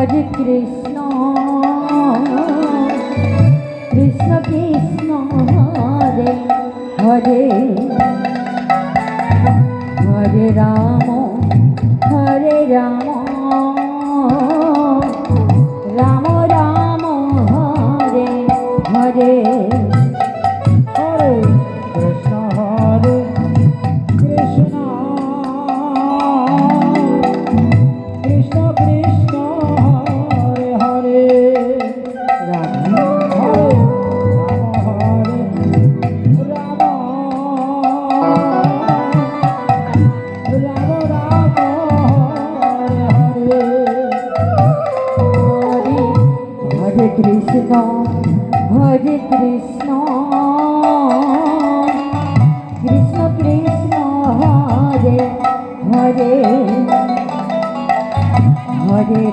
Hare Krishna Krishna Krishna Hare Hare Hare Ram Ram Ram Hare Hare Hare Krishna Krishna Krishna Krishna Hare Hare Ram Hare Ram Ram Ram Hare Hare Hare Krishna Krishna Krishna Hare Hare Hare